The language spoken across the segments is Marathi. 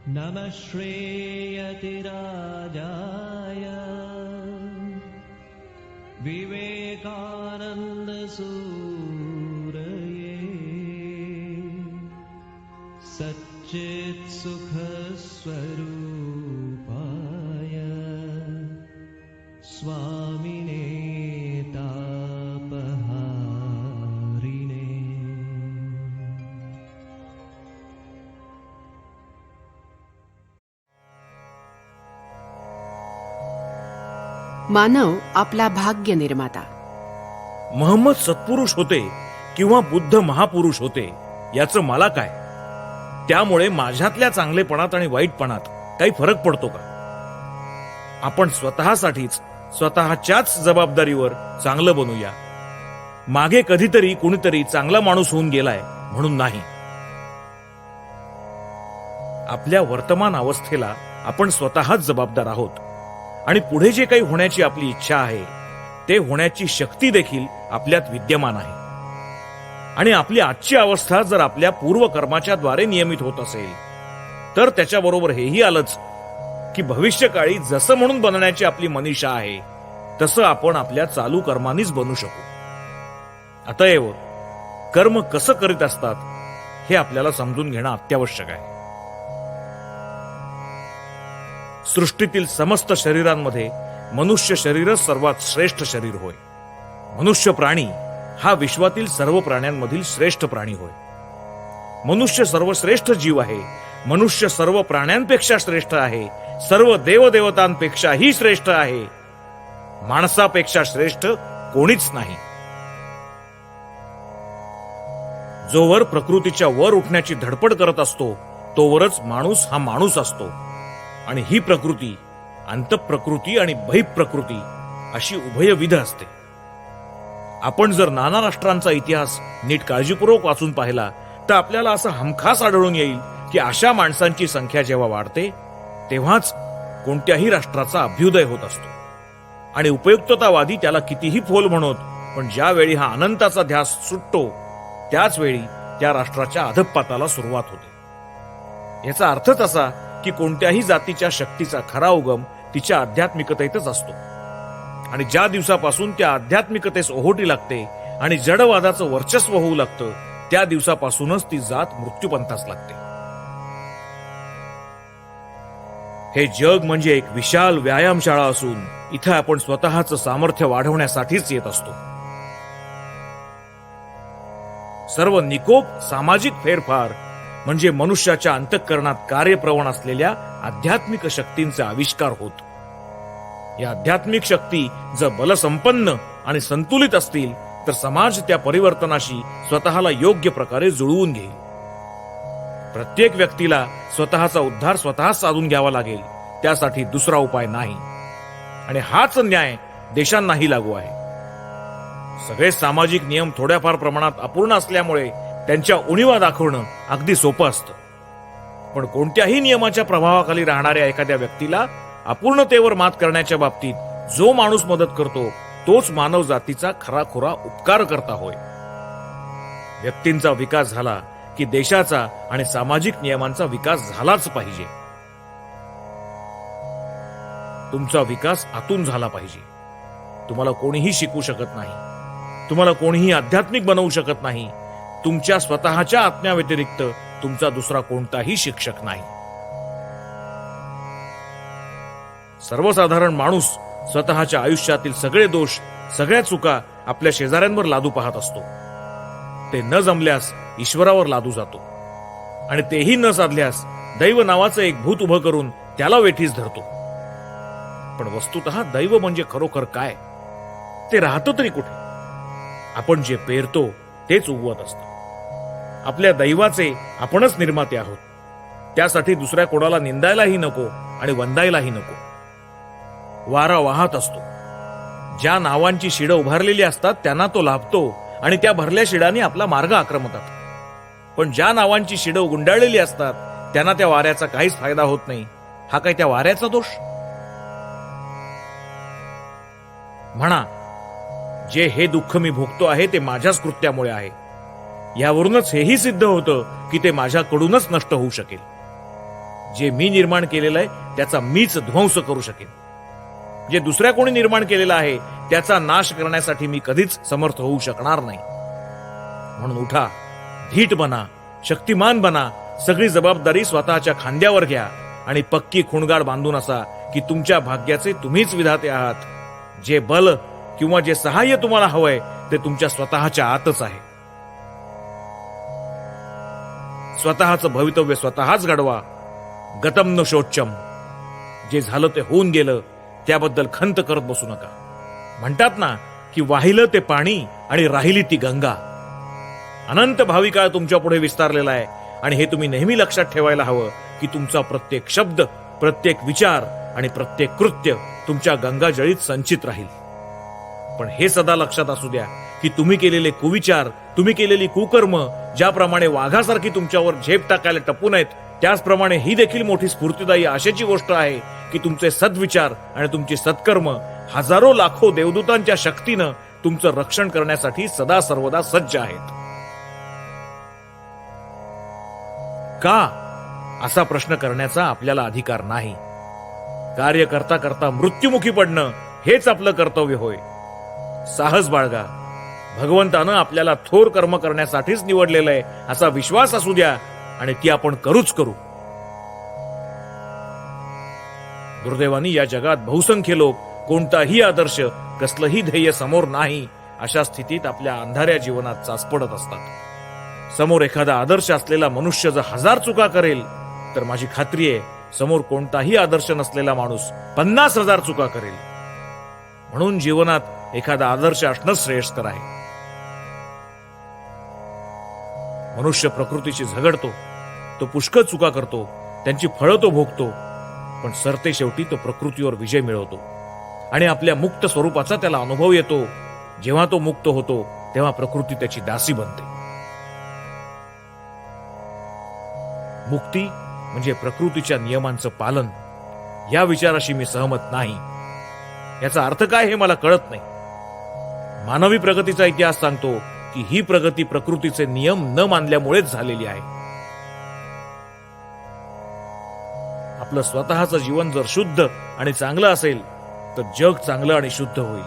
नमः श्रेयतिराजाय विवेकानन्दसूरये सच्चित्सुखस्वरूपाय स्वामिने तापहारिणे। मानव आपला भाग्य निर्माता. महम्मद सत्पुरुष होते किंवा बुद्ध महापुरुष होते याचं मला काय? त्यामुळे माझ्यातल्या चांगलेपणात आणि वाईटपणात काही फरक पडतो का? आपण स्वतःसाठीच स्वतःच्याच जबाबदारीवर चांगलं बनूया. मागे कधीतरी कुणीतरी चांगला माणूस होऊन गेलाय म्हणून नाही. आपल्या वर्तमान अवस्थेला आपण स्वतःच जबाबदार आहोत आणि पुढे जे काही होण्याची आपली इच्छा आहे ते होण्याची शक्ती देखील आपल्यात विद्यमान आहे. आणि आपली आजची अवस्था जर आपल्या पूर्वकर्माच्या द्वारे नियमित होत असेल तर त्याच्याबरोबर हेही आलंच की भविष्यकाळी जसं म्हणून बनण्याची आपली मनीषा आहे तसं आपण आपल्या चालू कर्मांनीच बनू शकू. अतएव कर्म कसं करीत असतात हे आपल्याला समजून घेणं अत्यावश्यक आहे. सृष्टीतील समस्त शरीरांमध्ये मनुष्य शरीरच सर्वात श्रेष्ठ शरीर होय. मनुष्य प्राणी हा विश्वातील सर्व प्राण्यांमधील श्रेष्ठ प्राणी होय. मनुष्य सर्वश्रेष्ठ जीव आहे. मनुष्य सर्व प्राण्यांपेक्षा श्रेष्ठ आहे. सर्व देवदेवतांपेक्षाही श्रेष्ठ आहे. माणसापेक्षा श्रेष्ठ कोणीच नाही. जोवर प्रकृतीच्या वर उठण्याची धडपड करत असतो तोवरच माणूस हा माणूस असतो. आणि ही प्रकृती अंतःप्रकृती आणि बहिःप्रकृती अशी उभयविध असते. आपण जर नाना राष्ट्रांचा इतिहास नीट काळजीपूर्वक वाचून पाहिला तर आपल्याला असं हमखास आढळून येईल की अशा माणसांची संख्या जेव्हा वाढते तेव्हाच कोणत्याही राष्ट्राचा अभ्युदय होत असतो. आणि उपयुक्ततावादी त्याला कितीही फोल म्हणत, पण ज्यावेळी हा अनंताचा ध्यास सुटतो त्याच वेळी त्या राष्ट्राच्या अधःपाताला सुरुवात होते. याचा अर्थच असा की कोणत्याही जातीच्या शक्तीचा खरा उगम तिच्या आध्यात्मिकतेतच असतो. आणि ज्या दिवसापासून त्या आध्यात्मिकतेस ओहोटी लागते आणि जडवादाचं वर्चस्व होऊ लागतं त्या दिवसापासूनच ती जात मृत्यूपंथास लागते. हे जग म्हणजे एक विशाल व्यायामशाळा असून इथं आपण स्वतःचं सामर्थ्य वाढवण्यासाठीच येत असतो. सर्व निकोप सामाजिक फेरफार म्हणजे मनुष्याच्या अंतःकरणात कार्यप्रवण असलेल्या आध्यात्मिक शक्तींचे आविष्कार होत. या आध्यात्मिक शक्ती जर बलसंपन्न आणि संतुलित असतील तर समाज त्या परिवर्तनाशी स्वतःला योग्य प्रकारे जुळवून घेईल. प्रत्येक व्यक्तीला स्वतःचा उद्धार स्वतःच साधून घ्यावा लागेल. त्यासाठी दुसरा उपाय नाही. आणि हाच न्याय देशांनाही लागू आहे. सगळे सामाजिक नियम थोड्याफार प्रमाणात अपूर्ण असल्यामुळे त्यांच्या उणीवा दाखवणं अगदी सोपं असतं. पण कोणत्याही नियमाच्या प्रभावाखाली राहणाऱ्या एखाद्या व्यक्तीला अपूर्णतेवर मात करण्याच्या बाबतीत जो माणूस मदत करतो तोच मानव जातीचा खराखुरा उपकार करता होय. व्यक्तींचा विकास झाला की देशाचा आणि सामाजिक नियमांचा विकास झालाच पाहिजे. तुमचा विकास आतून झाला पाहिजे. तुम्हाला कोणीही शिकवू शकत नाही. तुम्हाला कोणीही आध्यात्मिक बनवू शकत नाही. तुमच्या स्वतःच्या आत्म्याव्यतिरिक्त तुमचा दुसरा कोणताही शिक्षक नाही. सर्वसाधारण माणूस स्वतःच्या आयुष्यातील सगळे दोष, सगळ्या चुका आपल्या शेजाऱ्यांवर लादू पाहत असतो. ते न जमल्यास ईश्वरावर लादू जातो आणि तेही न साधल्यास दैव नावाचं एक भूत उभं करून त्याला वेठीस धरतो. पण वस्तुतः दैव म्हणजे खरोखर काय ते राहतं तरी कुठे? आपण जे पेरतो तेच उगवत असतं. आपल्या दैवाचे आपणच निर्माते आहोत. त्यासाठी दुसऱ्या कोणाला निंदायलाही नको आणि वंदायलाही नको. वारा वाहत असतो. ज्या नावांची शिडं उभारलेली असतात त्यांना तो लाभतो आणि त्या भरल्या शिडांनी आपला मार्ग आक्रमतात. पण ज्या नावांची शिडं गुंडाळलेली असतात त्यांना त्या वाऱ्याचा काहीच फायदा होत नाही. हा काय त्या वाऱ्याचा दोष? म्हणा, जे हे दुःख मी भोगतो आहे ते माझ्याच कृत्यामुळे आहे. यावरूनच हेही सिद्ध होतं की ते माझ्याकडूनच नष्ट होऊ शकेल. जे मी निर्माण केलेलं आहे त्याचा मीच ध्वंस करू शकेन. जे दुसऱ्या कोणी निर्माण केलेलं आहे त्याचा नाश करण्यासाठी मी कधीच समर्थ होऊ शकणार नाही. म्हणून उठा, धीट बना, शक्तिमान बना, सगळी जबाबदारी स्वतःच्या खांद्यावर घ्या आणि पक्की खुणगाड बांधून असा की तुमच्या भाग्याचे तुम्हीच विधाते आहात. जे बल किंवा जे सहाय्य तुम्हाला हवंय ते तुमच्या स्वतःच्या आतच आहे. स्वतःचं भवितव्य स्वतःच घडवा. गतम न शोचम. जे झालं ते होऊन गेलं त्याबद्दल खंत करत बसू नका. म्हणतात ना की वाहिलं ते पाणी आणि राहिली ती गंगा. अनंत भावी काळ तुमच्या पुढे विस्तारलेला आहे आणि हे तुम्ही नेहमी लक्षात ठेवायला हवं की तुमचा प्रत्येक शब्द, प्रत्येक विचार आणि प्रत्येक कृत्य तुमच्या गंगाजळीत संचित राहील. पण हे सदा लक्षात असू द्या की तुम्ही केलेले कुविचार, तुम्ही केलेली कुकर्म ज्याप्रमाणे वाघासारखी तुमच्यावर झेप टाकायला टपून आहेत, त्याचप्रमाणे ही देखील मोठी स्फूर्तिदायी आशेची गोष्ट आहे की तुमचे सद्विचार आणि तुमची सत्कर्म हजारो लाखो देवदूतांच्या शक्तीनं तुमचं रक्षण करण्यासाठी सदा सर्वदा सज्ज आहेत. का असा प्रश्न करण्याचा आपल्याला अधिकार नाही. कार्य करता करता मृत्युमुखी पडणं हेच आपलं कर्तव्य होय. साहस बाळगा. भगवंतानं आपल्याला थोर कर्म करण्यासाठीच निवडलेलं आहे असा विश्वास असू द्या आणि ती आपण करूच करू. दुर्दैवानी या जगात बहुसंख्य लोक कोणताही आदर्श, कसलंही ध्येय समोर नाही अशा स्थितीत आपल्या अंधाऱ्या जीवनात चाचपडत असतात. समोर एखादा आदर्श असलेला मनुष्य जर 1000 चुका करेल तर माझी खात्री आहे समोर कोणताही आदर्श नसलेला माणूस 50,000 चुका करेल. म्हणून जीवनात एखादा आदर्श असणं श्रेयस्कर आहे. मनुष्य प्रकृतीशी झगडतो, तो पुष्कळ चुका करतो, त्यांची फळं तो भोगतो, पण सरते शेवटी तो प्रकृतीवर विजय मिळवतो आणि आपल्या मुक्त स्वरूपाचा त्याला अनुभव येतो. जेव्हा तो मुक्त होतो तेव्हा प्रकृती त्याची दासी बनते. मुक्ती म्हणजे प्रकृतीच्या नियमांचं पालन, या विचाराशी मी सहमत नाही. याचा अर्थ काय हे मला कळत नाही. मानवी प्रगतीचा इतिहास सांगतो की ही प्रगती प्रकृतीचे नियम न मानल्यामुळेच झालेली आहे. आपलं स्वतःचं जीवन जर शुद्ध आणि चांगलं असेल तर जग चांगलं आणि शुद्ध होईल.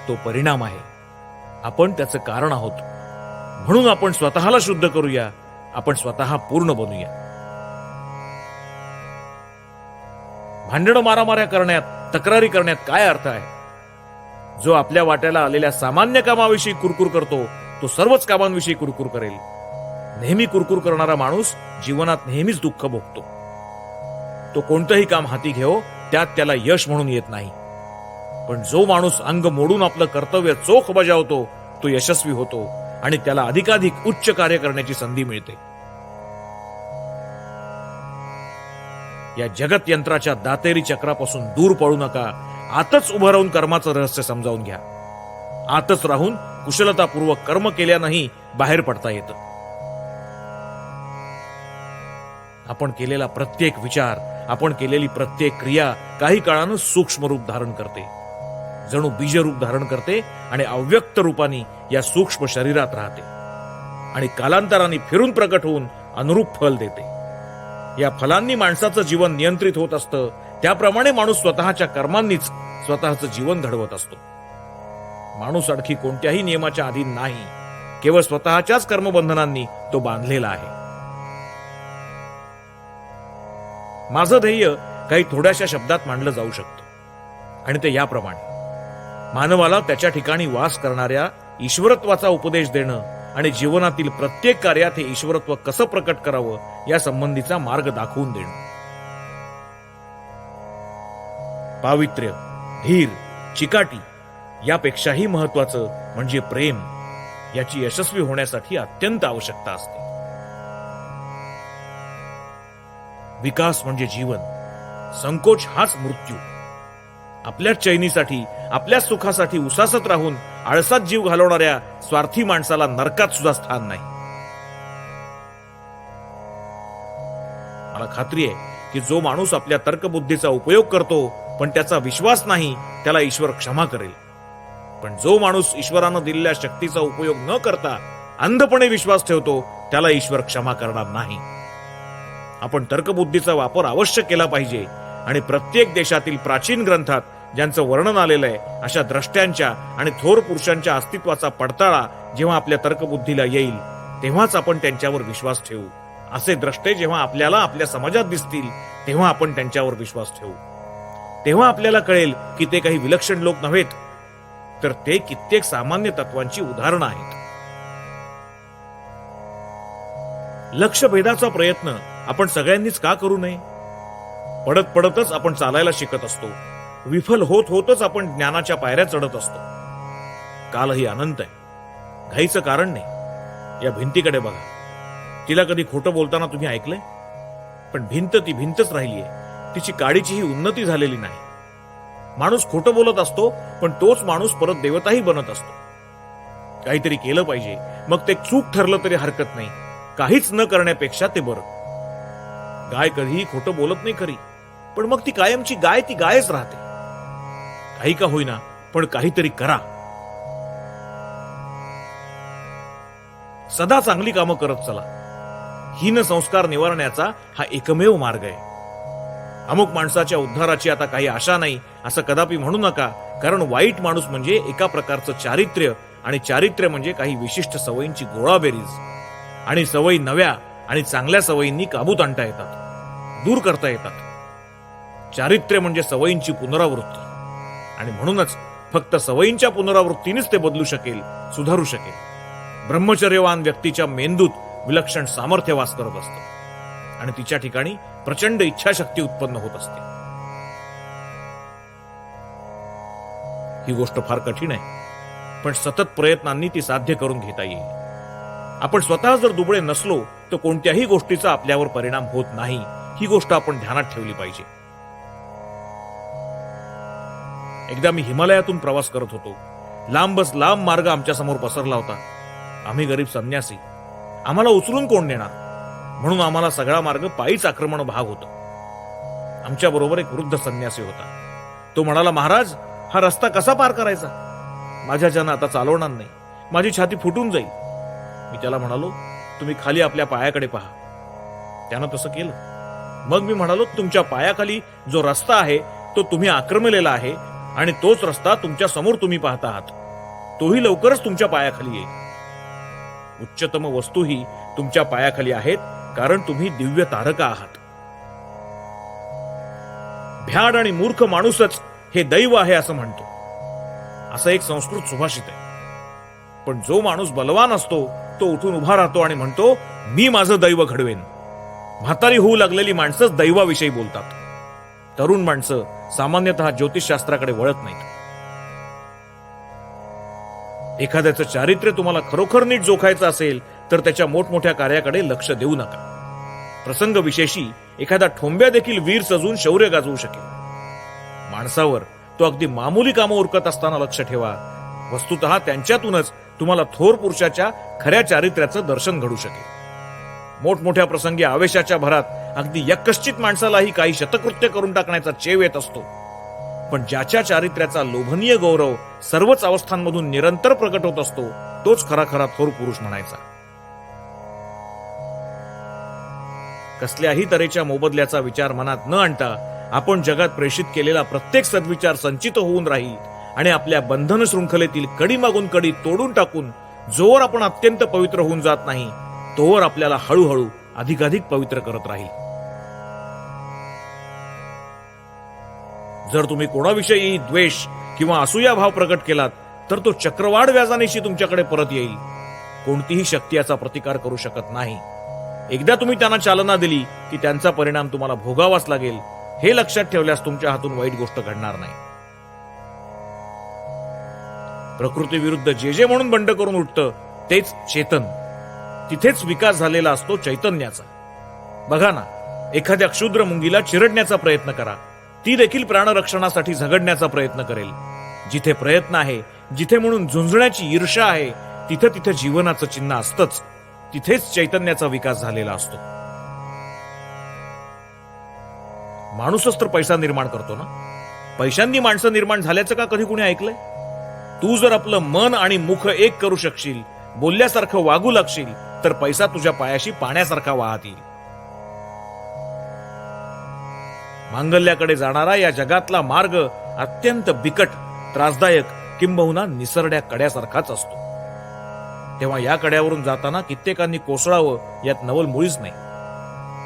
तो परिणाम आहे, आपण त्याचं कारण आहोत. म्हणून आपण स्वतःला शुद्ध करूया, आपण स्वतः पूर्ण बनूया. भांडणं मारामाऱ्या करण्यात, तक्रारी करण्यात काय अर्थ आहे? जो आपल्या वाट्याला आलेल्या सामान्य कामाविषयी कुरकुर करतो तो सर्वच कामांविषयी कुरकुर करेल. नेहमी कुरकुर करणारा माणूस जीवनात नेहमीच दुःख भोगतो. तो कोणतंही काम हाती घेओ त्यात त्याला यश म्हणून येत नाही. पण जो माणूस अंग मोडून आपलं कर्तव्य चोख बजावतो तो यशस्वी होतो आणि त्याला अधिकाधिक उच्च कार्य करण्याची संधी मिळते. या जगत यंत्राच्या दातेरी चक्रापासून दूर पळू नका. आतच उभं राहून कर्माचं रहस्य समजावून घ्या. आतच राहून कुशलतापूर्वक कर्म केल्यानंही बाहेर पडता येतं. आपण केलेला प्रत्येक विचार, आपण केलेली प्रत्येक क्रिया काही काळानं सूक्ष्म रूप धारण करते, जणू बीजरूप धारण करते आणि अव्यक्त रूपाने या सूक्ष्म शरीरात राहते आणि कालांतराने फिरून प्रकट होऊन अनुरूप फल देते. या फलांनी माणसाचं जीवन नियंत्रित होत असतं. त्याप्रमाणे माणूस स्वतःच्या कर्मांनीच स्वतःचं जीवन घडवत असतो. माणूस आणखी कोणत्याही नियमाच्या अधीन नाही, केवळ स्वतःच्याच कर्मबंधनांनी तो बांधलेला आहे. माझं ध्येय काही थोड्याशा शब्दात मांडलं जाऊ शकतं आणि ते याप्रमाणे: मानवाला त्याच्या ठिकाणी वास करणाऱ्या ईश्वरत्वाचा उपदेश देणं आणि जीवनातील प्रत्येक कार्यात हे ईश्वरत्व कसं प्रकट करावं या संबंधीचा मार्ग दाखवून देणं. पावित्र्य, धीर, चिकाटी यापेक्षाही महत्वाचं म्हणजे प्रेम. याची यशस्वी होण्यासाठी अत्यंत आवश्यकता असते. विकास म्हणजे जीवन, संकोच हाच मृत्यू. आपल्या चैनीसाठी, आपल्या सुखासाठी उसासत राहून आळसात जीव घालवणाऱ्या स्वार्थी माणसाला नरकात सुद्धा स्थान नाही. मला खात्री आहे की जो माणूस आपल्या तर्कबुद्धीचा उपयोग करतो पण त्याचा विश्वास नाही त्याला ईश्वर क्षमा करेल. पण जो माणूस ईश्वरानं दिलेल्या शक्तीचा उपयोग न करता अंधपणे विश्वास ठेवतो त्याला ईश्वर क्षमा करणार नाही. आपण तर्कबुद्धीचा वापर अवश्य केला पाहिजे आणि प्रत्येक देशातील प्राचीन ग्रंथात ज्यांचं वर्णन आलेलं आहे अशा द्रष्ट्यांच्या आणि थोर पुरुषांच्या अस्तित्वाचा पडताळा जेव्हा आपल्या तर्कबुद्धीला येईल तेव्हाच आपण त्यांच्यावर विश्वास ठेवू. असे द्रष्टे जेव्हा आपल्याला आपल्या समाजात दिसतील तेव्हा आपण त्यांच्यावर विश्वास ठेवू. तेव्हा आपल्याला कळेल की ते काही विलक्षण लोक नव्हेत, तर ते कित्येक सामान्य तत्वांची उदाहरणं आहेत. लक्ष्यभेदाचा प्रयत्न आपण सगळ्यांनीच का करू नये? पडत पडतच आपण चालायला शिकत असतो. विफल होत होतच आपण ज्ञानाच्या पायऱ्या चढत असतो. कालही अनंत आहे, घाईचं कारण नाही. या भिंतीकडे बघा, तिला कधी खोटं बोलताना तुम्ही ऐकलंय? पण भिंत ती भिंतच राहिलीय, तिची काडीचीही उन्नती झालेली नाही. माणूस खोटं बोलत असतो, पण तोच माणूस परत देवताही बनत असतो. काहीतरी केलं पाहिजे, मग ते चूक ठरलं तरी हरकत नाही. काहीच न करण्यापेक्षा ते बरं. गाय कधीही खोटं बोलत नाही खरी, पण मग ती कायमची गाय ती गायच राहते. काही का होईना, पण काहीतरी करा. सदा चांगली कामं करत चला. हीन संस्कार निवारण्याचा हा एकमेव मार्ग आहे. अमुक माणसाच्या उद्धाराची आता काही आशा नाही असं कदापि म्हणू नका, कारण वाईट माणूस म्हणजे एका प्रकारचं चारित्र्य, आणि चारित्र्य म्हणजे काही विशिष्ट सवयींची गोळाबेरीज. आणि सवयी नव्या आणि चांगल्या सवयींनी काबूत आणता येतात, दूर करता येतात. चारित्र्य म्हणजे सवयींची पुनरावृत्ती, आणि म्हणूनच फक्त सवयींच्या पुनरावृत्तीनेच ते बदलू शकेल, सुधारू शकेल. ब्रह्मचर्यवान व्यक्तीच्या मेंदूत विलक्षण सामर्थ्य वास करत असतं आणि तिच्या ठिकाणी प्रचंड इच्छाशक्ती उत्पन्न होत असते. ही गोष्ट फार कठीण आहे, पण सतत प्रयत्नांनी ती साध्य करून घेता येईल. आपण स्वतः जर दुबळे नसलो तर कोणत्याही गोष्टीचा आपल्यावर परिणाम होत नाही. ही गोष्ट आपण ध्यानात ठेवली पाहिजे. एकदा मी हिमालयातून प्रवास करत होतो. लांबच लांब मार्ग आमच्या समोर पसरला होता. आम्ही गरीब संन्यासी, आम्हाला उचलून कोण नेणार, म्हणून आम्हाला सगळा मार्ग पायीच आक्रमण भाग होतं. आमच्या बरोबर एक वृद्ध संन्यासी होता. तो म्हणाला, महाराज, हा रस्ता कसा पार करायचा? माझ्याच्यानं आता चालवणार नाही, माझी छाती फुटून जाईल. मी त्याला म्हणालो, तुम्ही खाली आपल्या पायाकडे पहा. त्यानं तसं केलं. मग मी म्हणालो, तुमच्या पायाखाली जो रस्ता आहे तो तुम्ही आक्रमलेला आहे, आणि तोच रस्ता तुमच्या समोर तुम्ही पाहता आहात, तोही लवकरच तुमच्या पायाखाली येईल. उच्चतम वस्तूही तुमच्या पायाखाली आहेत, कारण तुम्ही दिव्य तारका आहात. भ्याड आणि मूर्ख माणूसच हे दैव आहे असं म्हणतो, असं एक संस्कृत सुभाषित आहे. पण जो माणूस बलवान असतो तो उठून उभा राहतो आणि म्हणतो, मी माझं दैव घडवेन. म्हातारी होऊ लागलेली माणसंच दैवाविषयी बोलतात. तरुण माणसं सामान्यतः ज्योतिषशास्त्राकडे वळत नाहीत. एखाद्याचं चारित्र्य तुम्हाला खरोखर नीट जोखायचं असेल तर त्याच्या मोठमोठ्या कार्याकडे लक्ष देऊ नका. प्रसंग विशेषी एखादा ठोंब्या देखील वीर सजून शौर्य गाजवू शकेल. माणसावर तो अगदी मामूली कामं उरकत असताना लक्ष ठेवा. वस्तुतः त्यांच्यातूनच तुम्हाला थोर पुरुषाच्या खऱ्या चारित्र्याचं दर्शन घडू शकेल. मोठमोठ्या प्रसंगी आवेशाच्या भरात अगदी यक्कश्चित माणसालाही काही शतकृत्य करून टाकण्याचा चेव येत असतो. पण ज्याच्या चारित्र्याचा लोभनीय गौरव सर्वच अवस्थांमधून निरंतर प्रकट होत असतो, तोच खरा खरा थोर पुरुष म्हणायचा. कसल्याही तऱ्हेच्या मोबदल्याचा विचार मनात न आणता आपण जगात प्रेषित केलेला प्रत्येक सद्विचार संचित होऊन राहील आणि आपल्या बंधन शृंखलेतील कडी मागून कडी तोडून टाकून जोवर आपण अत्यंत पवित्र होऊन जात नाही, तोवर आपल्याला हळूहळू अधिकाधिक पवित्र करत राहील. जर तुम्ही कोणाविषयी द्वेष किंवा असूया भाव प्रकट केलात तर तो चक्रवाढ व्याजानेशी तुमच्याकडे परत येईल. कोणतीही शक्ती याचा प्रतिकार करू शकत नाही. एकदा तुम्ही त्यांना चालना दिली की त्यांचा परिणाम तुम्हाला भोगावाच लागेल. हे लक्षात ठेवल्यास तुमच्या हातून वाईट गोष्ट घडणार नाही. प्रकृती विरुद्ध जे जे म्हणून बंड करून उठतं तेच चेतन. तिथेच विकास झालेला असतो चैतन्याचा. बघा ना, एखाद्या क्षुद्र मुंगीला चिरडण्याचा प्रयत्न करा, ती देखील प्राणरक्षणासाठी झगडण्याचा प्रयत्न करेल. जिथे प्रयत्न आहे, जिथे म्हणून झुंजण्याची ईर्ष्या आहे, तिथे तिथे जीवनाचं चिन्ह असतंच. तिथेच चैतन्याचा विकास झालेला असतो. माणूसच तर पैसा निर्माण करतो ना. पैशांनी माणसं निर्माण झाल्याचं का कधी कुणी ऐकलंय? तू जर आपलं मन आणि मुख एक करू शकशील, बोलल्यासारखं वागू लागशील, तर पैसा तुझ्या पायाशी पाण्यासारखा वाहत येईल. मांगल्याकडे जाणारा या जगातला मार्ग अत्यंत बिकट, त्रासदायक, किंबहुना निसरड्या कड्यासारखाच असतो. तेव्हा या कड्यावरून जाताना कित्येकांनी कोसळावं यात नवल मुळीच नाही.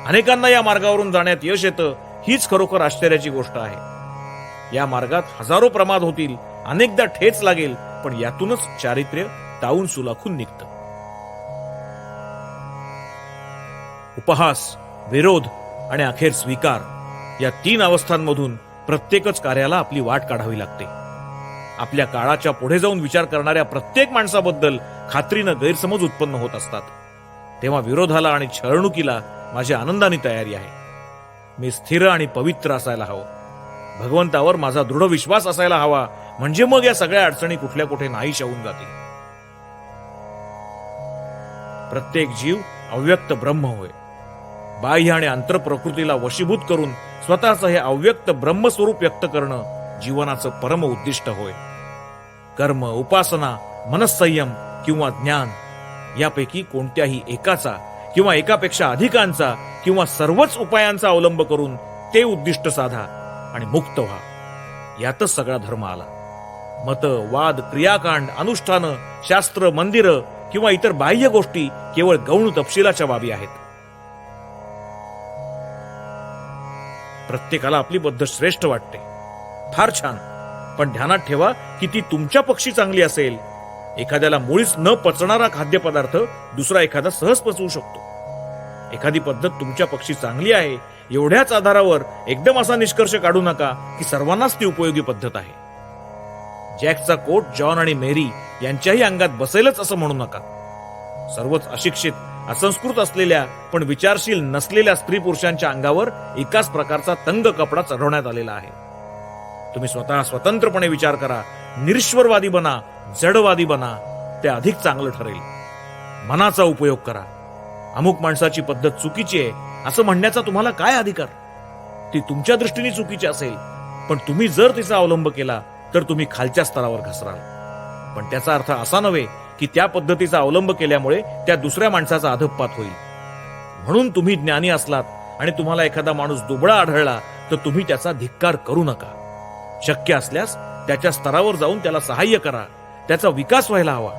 अनेकांना या मार्गावरून जाण्यात यश येतं, हीच खरोखर आश्चर्याची गोष्ट आहे. या मार्गात हजारो प्रमाद होतील, अनेकदा ठेच लागेल, पण यातूनच चारित्र्य तावून सुलाखून निघतं. उपहास, विरोध आणि अखेर स्वीकार या 3 अवस्थांमधून प्रत्येकच कार्याला आपली वाट काढावी लागते. आपल्या काळाच्या पुढे जाऊन विचार करणाऱ्या प्रत्येक माणसाबद्दल खात्रीनं गैरसमज उत्पन्न होत असतात. तेव्हा विरोधाला आणि छळणुकीला माझ्या आनंदाने तयारी आहे. मी स्थिर आणि पवित्र असायला हवं. भगवंतावर माझा दृढ विश्वास असायला हवा, म्हणजे मग या सगळ्या अडचणी कुठल्या कुठे नाहीशा होऊन जातील. प्रत्येक जीव अव्यक्त ब्रह्म होय. बाह्य आणि अंतर प्रकृतीला वशीभूत करून स्वतःचं हे अव्यक्त ब्रह्मस्वरूप व्यक्त करणं जीवनाचं परम उद्दिष्ट होय. कर्म, उपासना, मनस्संयम किंवा ज्ञान यापैकी कोणत्याही एकाचा किंवा एकापेक्षा अधिकांचा किंवा सर्वच उपायांचा अवलंब करून ते उद्दिष्ट साधा आणि मुक्त व्हा. यातच सगळा धर्म आला. मत, वाद, क्रियाकांड, अनुष्ठानं, शास्त्र, मंदिरं किंवा इतर बाह्य गोष्टी केवळ गौण तपशिलाच्या बाबी आहेत. प्रत्येकाला आपली पद्धत श्रेष्ठ वाटते. फार छान, पण ध्यानात ठेवा की ती तुमच्या पक्षी चांगली असेल. एखाद्याला मुळीच न पचणारा खाद्यपदार्थ दुसरा एखादा सहज पचवू शकतो. एखादी पद्धत तुमच्या पक्षी चांगली आहे एवढ्याच आधारावर एकदम असा निष्कर्ष काढू नका की सर्वांनाच ती उपयोगी पद्धत आहे. जॅकचा कोट जॉन आणि मेरी यांच्याही अंगात बसेलच असं म्हणू नका. सर्वच अशिक्षित, असंस्कृत असलेल्या पण विचारशील नसलेल्या स्त्री पुरुषांच्या अंगावर एकाच प्रकारचा तंग कपडा चढवण्यात आलेला आहे. तुम्ही स्वतः स्वतंत्रपणे विचार करा, निरीश्वरवादी बना, जडवादी बना, ते अधिक चांगलं ठरेल. मनाचा उपयोग करा. अमुक माणसाची पद्धत चुकीची आहे असं म्हणण्याचा तुम्हाला काय अधिकार? ती तुमच्या दृष्टीने चुकीची असेल, पण तुम्ही जर तिचा अवलंब केला तर तुम्ही खालच्या स्तरावर घसराल. पण त्याचा अर्थ असा नव्हे की त्या पद्धतीचा अवलंब केल्यामुळे त्या दुसऱ्या माणसाचा अधःपात होईल. म्हणून तुम्ही ज्ञानी असलात आणि तुम्हाला एखादा माणूस दुबळा आढळला तर तुम्ही त्याचा धिक्कार करू नका. शक्य असल्यास त्याच्या स्तरावर जाऊन त्याला सहाय्य करा. त्याचा विकास व्हायला हवा.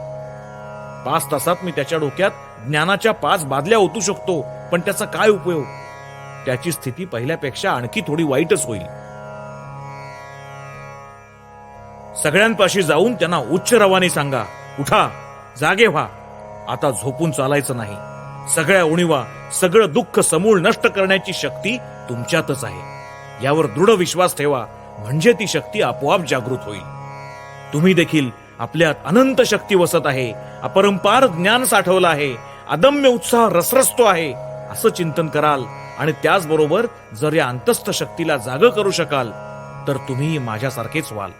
5 तासात मी त्याच्या डोक्यात ज्ञानाच्या 5 बादल्या ओतू शकतो, पण त्याचा काय उपयोग? त्याची स्थिती पहिल्यापेक्षा आणखी थोडी वाईटच होईल. सगळ्यांपाशी जाऊन त्यांना उच्च रवाने सांगा, उठा, जागे व्हा. आता झोपून चालायचं नाही. सगळ्या उणीवा, सगळं दुःख समूळ नष्ट करण्याची शक्ती तुमच्यातच आहे. यावर दृढ विश्वास ठेवा, म्हणजे ती शक्ती आपोआप जागृत होईल. तुम्ही देखील आपल्यात अनंत शक्ती वसत आहे, अपरंपार ज्ञान साठवलं आहे, अदम्य उत्साह रसरसतो आहे असं चिंतन कराल आणि त्याचबरोबर जर या अंतस्थ शक्तीला जाग करू शकाल तर तुम्ही माझ्यासारखेच व्हाल.